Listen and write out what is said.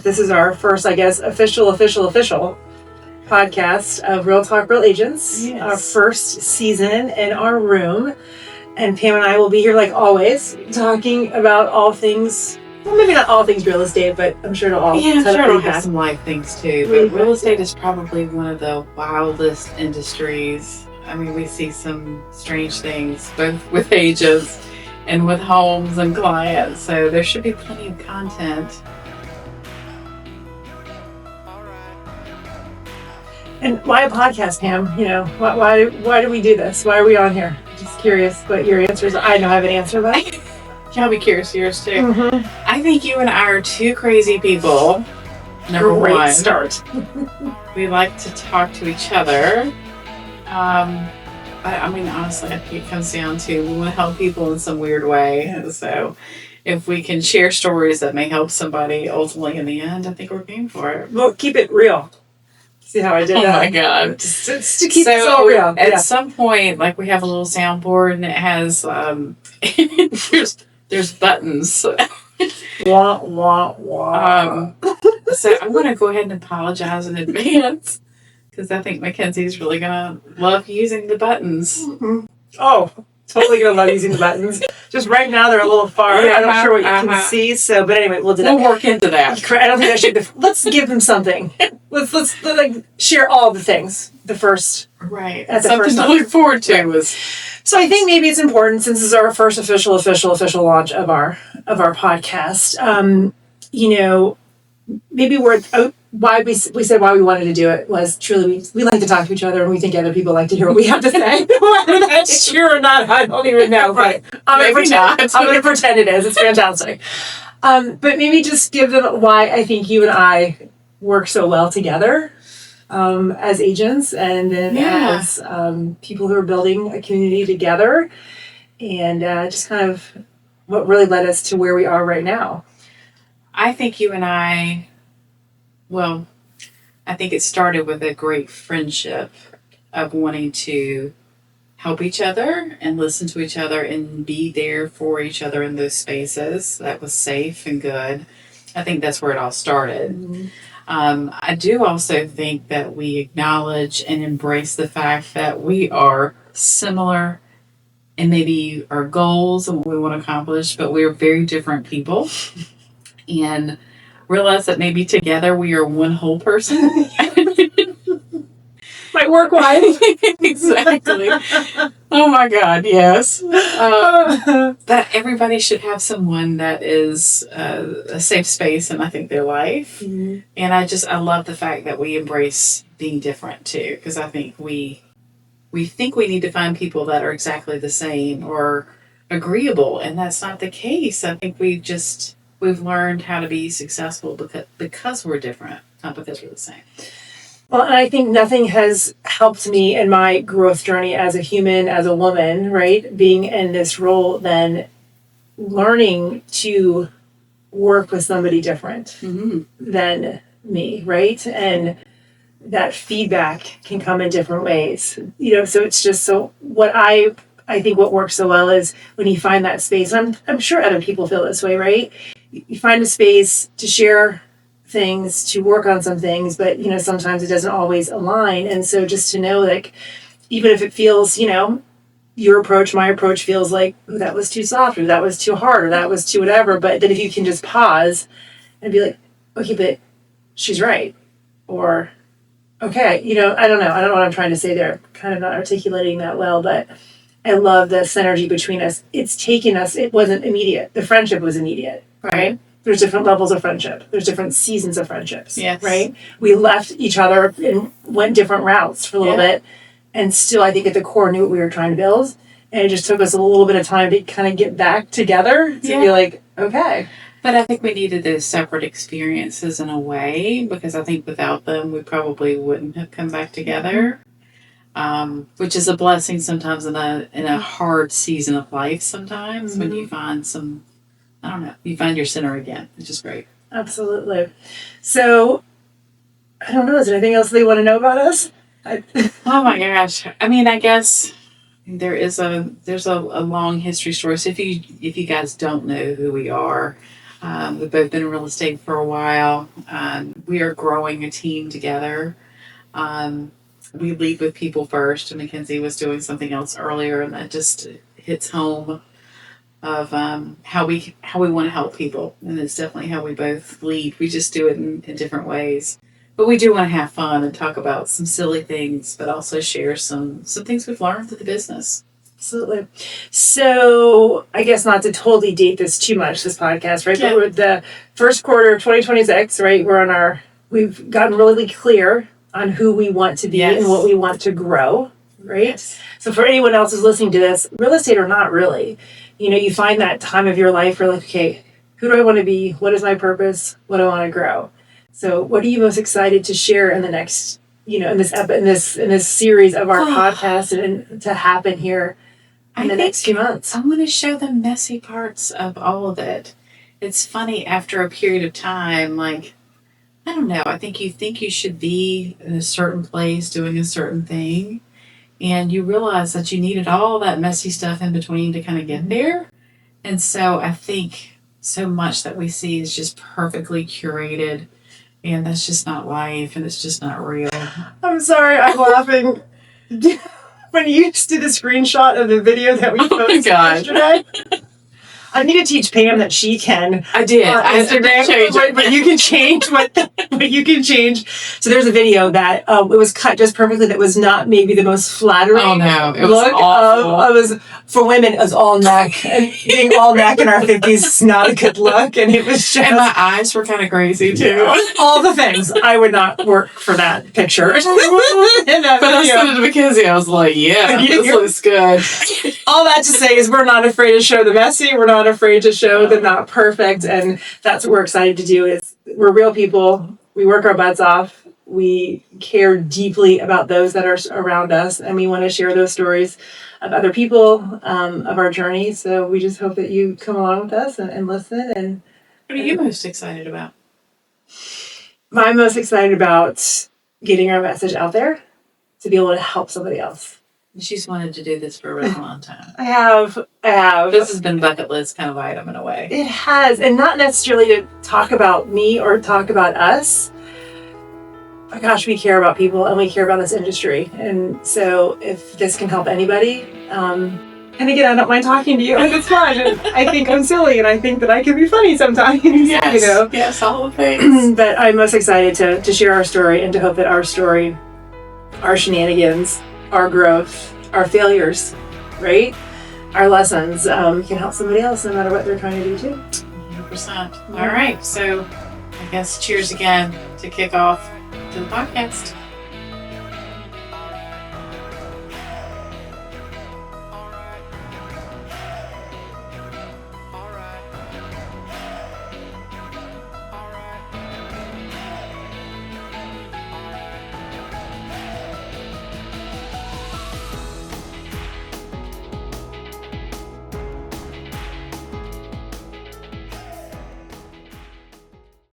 30th. This is our first, I guess, official podcast of Real Talk, Real Agents. Yes. Our first season in our room. And Pam and I will be here like always, talking about all things, well, maybe not all things real estate, but I'm sure it'll all have some life things too. But real estate is probably one of the wildest industries. I mean, we see some strange things, both with agents and with homes and clients. So there should be plenty of content. And why a podcast, Pam? You know, why do we do this? Why are we on here? Just curious what your answers are. I know I have an answer, but I'll be curious yours too. Mm-hmm. I think you and I are two crazy people. Number Great one, start. we like to talk to each other. I mean, honestly, I think it comes down to we want to help people in some weird way. And so if we can share stories that may help somebody ultimately in the end, I think we're game for it. Well, keep it real. See how I did that? Oh my God. Just to keep it so real. At some point, like we have a little soundboard and it has, there's buttons. Wah, wah, wah. So I'm going to go ahead and apologize in advance because I think Mackenzie's really going to love using the buttons. Mm-hmm. Oh, totally going to love using the buttons. Just right now, they're a little far. I'm not sure what you can see. So, but anyway, we'll do that. We'll work into that. I don't think I should. Let's give them something. Let's like share all the things. The first. Right. At the Something first to time. look forward to was. So I think maybe it's important since this is our first official launch of our podcast. You know, maybe why we said why we wanted to do it was truly we like to talk to each other and we think other people like to hear what we have to say. Whether that's true or not, I don't even know. But I'm going to pretend it is. It's fantastic. But maybe just give them why I think you and I work so well together. As agents and then as people who are building a community together and just kind of what really led us to where we are right now. I think you and I think it started with a great friendship of wanting to help each other and listen to each other and be there for each other in those spaces that was safe and good. I think that's where it all started. Mm-hmm. I do also think that we acknowledge and embrace the fact that we are similar in maybe our goals and what we want to accomplish, but we're very different people and realize that maybe together we are one whole person. My work wife. Exactly. Oh my God, yes. That everybody should have someone that is a safe space in, I think, their life. Mm-hmm. And I love the fact that we embrace being different too, because I think we think we need to find people that are exactly the same or agreeable, and that's not the case. I think we've learned how to be successful because we're different, not because we're the same. Well, and I think nothing has helped me in my growth journey as a human, as a woman, right? Being in this role than learning to work with somebody different than me, right? And that feedback can come in different ways. You know, so it's just so what I think what works so well is when you find that space, and I'm sure other people feel this way, right? You find a space to share things, to work on some things, but you know, sometimes it doesn't always align. And so just to know, like, even if it feels, you know, your approach, my approach feels like, oh, that was too soft, or that was too hard, or that was too whatever, but then if you can just pause and be like, okay, but she's right, or okay, you know, I don't know what I'm trying to say there, kind of not articulating that well, but I love the synergy between us. It's taken us, it wasn't immediate. The friendship was immediate, right? There's different levels of friendship. There's different seasons of friendships, right? We left each other and went different routes for a little bit. And still, I think at the core knew what we were trying to build. And it just took us a little bit of time to kind of get back together to be like, okay. But I think we needed those separate experiences in a way, because I think without them, we probably wouldn't have come back together. Which is a blessing sometimes in a hard season of life sometimes when you find you find your center again, which is great. Absolutely. So, I don't know, is there anything else they want to know about us? Oh my gosh. I mean, I guess there's a long history story. So if you guys don't know who we are, We've both been in real estate for a while. We are growing a team together. We lead with people first, and Mackenzie was doing something else earlier, and that just hits home of how we want to help people, and it's definitely how we both lead. We just do it in different ways, but we do want to have fun and talk about some silly things, but also share some things we've learned through the business. Absolutely. So I guess not to totally date this too much, this podcast, right? Yeah. But with the first quarter of 2026, right? We've gotten really clear on who we want to be Yes. and what we want to grow, right? Yes. So for anyone else who's listening to this, real estate or not really, you find that time of your life where like, okay, who do I want to be? What is my purpose? What do I want to grow? So what are you most excited to share in the next, in this series of our podcast and to happen here in the next few months? I want to show the messy parts of all of it. It's funny, after a period of time, like, I don't know, I think you should be in a certain place doing a certain thing, and you realize that you needed all that messy stuff in between to kind of get there. And so I think so much that we see is just perfectly curated, and that's just not life, and it's just not real. I'm sorry, I'm laughing. When you just did a screenshot of the video that we posted yesterday, I need to teach Pam that she can. I did. I did change it. But you can change what you can change. So there's a video that it was cut just perfectly. That was not maybe the most flattering. Oh no, it was look awful. It was for women. It was all neck, and being all neck in our 50s is not a good look. And it was just. And my eyes were kind of crazy too. All the things. I would not work for that picture. In that But I video. sent it to Mackenzie. I was like, yeah, this looks good. All that to say is we're not afraid to show the messy. We're not afraid to show the not perfect. And that's what we're excited to do. Is we're real people. We work our butts off. We care deeply about those that are around us. And we want to share those stories of other people, of our journey. So we just hope that you come along with us and listen. And What are you most excited about? I'm most excited about getting our message out there to be able to help somebody else. She's wanted to do this for a really long time. I have. This has been bucket list kind of item in a way. It has, and not necessarily to talk about me or talk about us. But gosh, we care about people and we care about this industry. And so if this can help anybody, and again, I don't mind talking to you. It's fun. And I think I'm silly and I think that I can be funny sometimes. Yes, yes, all the things. But I'm most excited to share our story and to hope that our story, our shenanigans, our growth, our failures, right? Our lessons can help somebody else no matter what they're trying to do too. 100%. All right, so I guess cheers again to kick off to the podcast.